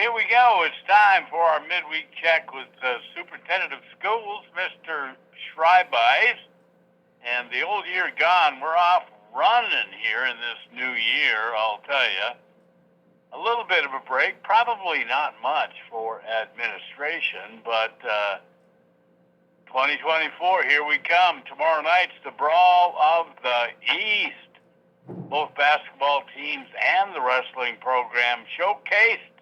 here we go. It's time for our midweek check with the Superintendent of Schools, Mr. Schreibeis. And the old year gone, we're off running here in this new year, I'll tell you. A little bit of a break, probably not much for administration, but 2024, here we come. Tomorrow night's the Brawl of the East. Both basketball teams and the wrestling program showcased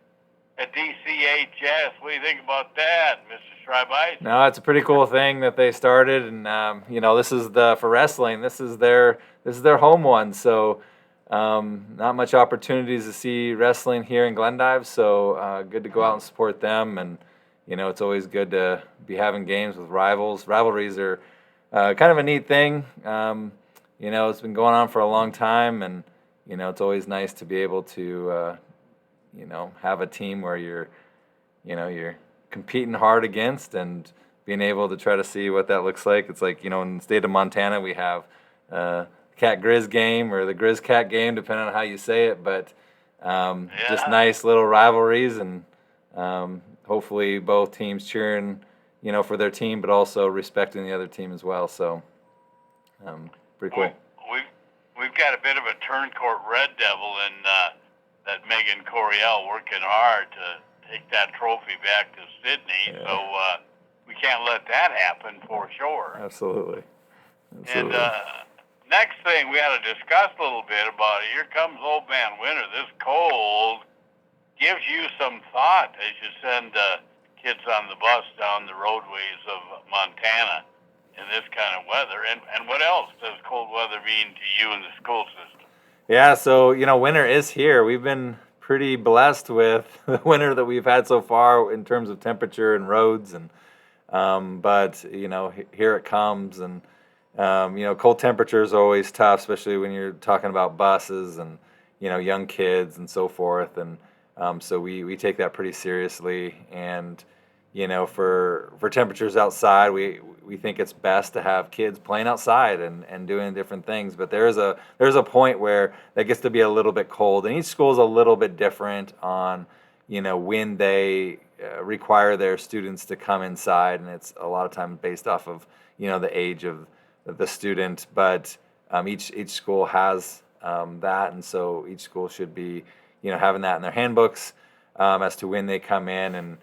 at DCHS. What do you think about that, Mr. Schreibeis? No, it's a pretty cool thing that they started, and this is for wrestling. This is their home one, so not much opportunities to see wrestling here in Glendive. So good to go out and support them, and it's always good to be having games with rivals. Rivalries are kind of a neat thing. It's been going on for a long time, and it's always nice to be able to have a team where you're competing hard against and being able to try to see what that looks like. It's like, in the state of Montana, we have Cat Grizz game or the Grizz Cat game, depending on how you say it, but just nice little rivalries, and hopefully both teams cheering, for their team, but also respecting the other team as well. So pretty cool. We've got a bit of a turncoat Red Devil in that Megan Coryell working hard to take that trophy back to Sydney. Yeah. So we can't let that happen for sure. Absolutely. And next thing we had to discuss a little bit about it. Here comes Old Man Winter. This cold gives you some thought as you send kids on the bus down the roadways of Montana in this kind of weather. And what else does cold weather mean to you in the school system? Yeah, so, winter is here. We've been pretty blessed with the winter that we've had so far in terms of temperature and roads. And but, here it comes. And, cold temperatures are always tough, especially when you're talking about buses and, young kids and so forth. And so we take that pretty seriously. And, for temperatures outside, we think it's best to have kids playing outside and doing different things. But there's a point where that gets to be a little bit cold, and each school is a little bit different on when they require their students to come inside, and it's a lot of times based off of the age of the student. But each school has that, and so each school should be having that in their handbooks as to when they come in and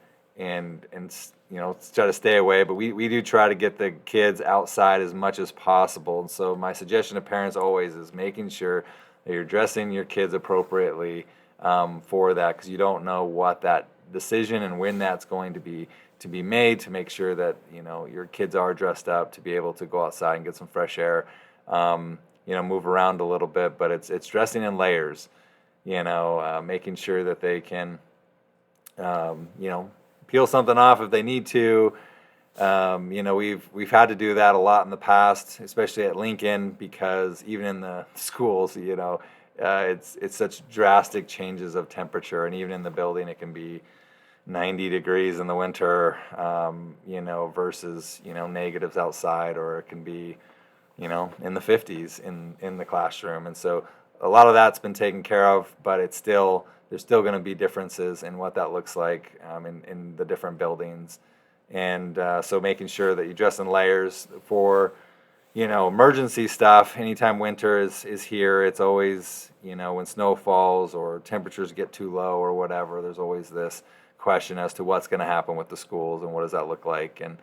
try to stay away. But we do try to get the kids outside as much as possible. And so my suggestion to parents always is making sure that you're dressing your kids appropriately for that, because you don't know what that decision and when that's going to be made, to make sure that your kids are dressed up to be able to go outside and get some fresh air, move around a little bit. But it's dressing in layers, making sure that they can peel something off if they need to. We've had to do that a lot in the past, especially at Lincoln, because even in the schools, it's such drastic changes of temperature, and even in the building, it can be 90 degrees in the winter, versus negatives outside, or it can be in the 50s in the classroom. And so a lot of that's been taken care of, but there's still going to be differences in what that looks like in the different buildings. And so making sure that you dress in layers for, emergency stuff. Anytime winter is here, it's always, when snow falls or temperatures get too low or whatever, there's always this question as to what's going to happen with the schools and what does that look like. And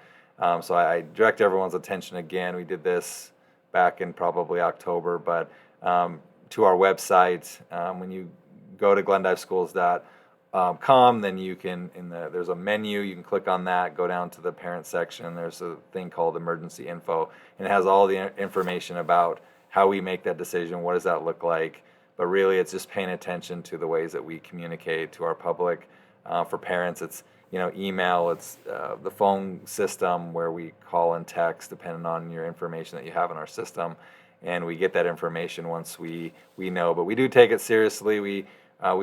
so I direct everyone's attention again. We did this back in probably October, but to our website, when you go to glendiveschools.com, then you can, there's a menu, you can click on that, go down to the parent section, there's a thing called emergency info, and it has all the information about how we make that decision, what does that look like. But really it's just paying attention to the ways that we communicate to our public. For parents, it's email, it's the phone system where we call and text depending on your information that you have in our system, and we get that information once we know. But we do take it seriously. We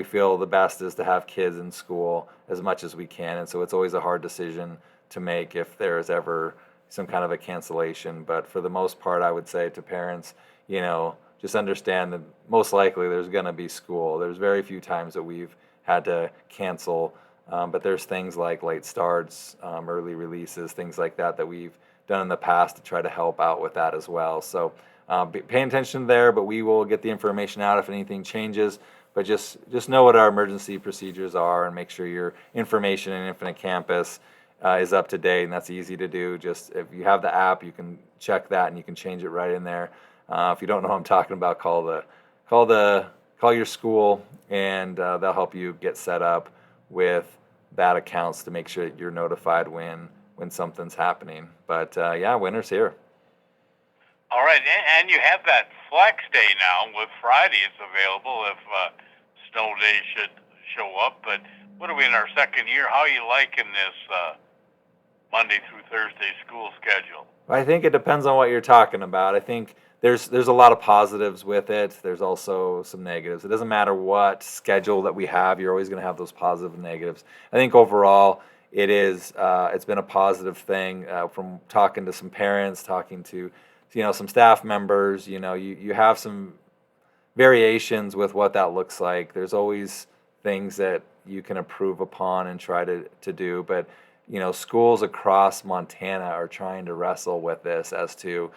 feel the best is to have kids in school as much as we can, and so it's always a hard decision to make if there is ever some kind of a cancellation. But for the most part, I would say to parents, just understand that most likely there's going to be school. There's very few times that we've had to cancel But there's things like late starts, early releases, things like that that we've done in the past to try to help out with that as well. So paying attention there, but we will get the information out if anything changes. But just know what our emergency procedures are and make sure your information in Infinite Campus is up to date, and that's easy to do. Just if you have the app, you can check that and you can change it right in there. If you don't know what I'm talking about, call your school, and they'll help you get set up with that accounts to make sure that you're notified when something's happening. But yeah, winter's here. All right, and you have that flex day now with Fridays available if snow days should show up. But what are we in our second year? How are you liking this Monday through Thursday school schedule? I think it depends on what you're talking about. I think there's a lot of positives with it. There's also some negatives. It doesn't matter what schedule that we have. You're always going to have those positive and negatives. I think overall it's been a positive thing from talking to some parents, talking to some staff members. You have some variations with what that looks like. There's always things that you can improve upon and try to do, but schools across Montana are trying to wrestle with this as to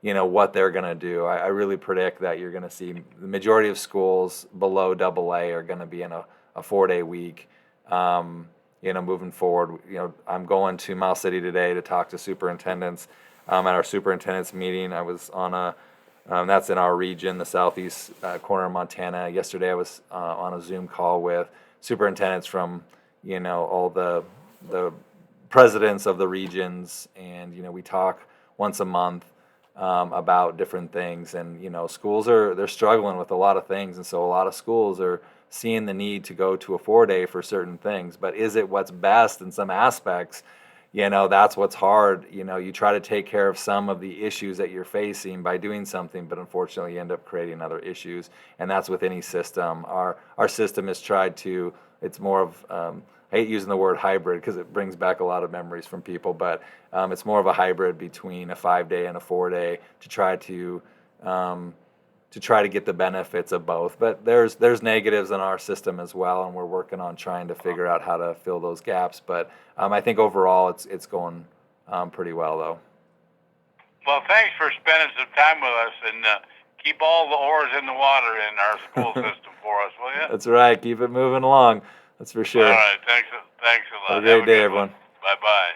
what they're going to do. I really predict that you're going to see the majority of schools below AA are going to be in a 4-day week. Moving forward, I'm going to Miles City today to talk to superintendents. At our superintendent's meeting, I was on that's in our region, the southeast corner of Montana. Yesterday, I was on a Zoom call with superintendents from all the presidents of the regions, and we talk once a month about different things. And schools they're struggling with a lot of things, and so a lot of schools are seeing the need to go to a 4-day for certain things. But is it what's best in some aspects? That's what's hard. You try to take care of some of the issues that you're facing by doing something, but unfortunately you end up creating other issues. And that's with any system. Our system has tried to, it's more of, I hate using the word hybrid because it brings back a lot of memories from people, but it's more of a hybrid between a 5-day and a 4-day to try to get the benefits of both. But there's negatives in our system as well, and we're working on trying to figure out how to fill those gaps. But I think overall it's going pretty well, though. Well, thanks for spending some time with us, and keep all the oars in the water in our school system for us, will you? That's right. Keep it moving along. That's for sure. All right. Thanks a lot. Have a great day, everyone. Bye-bye.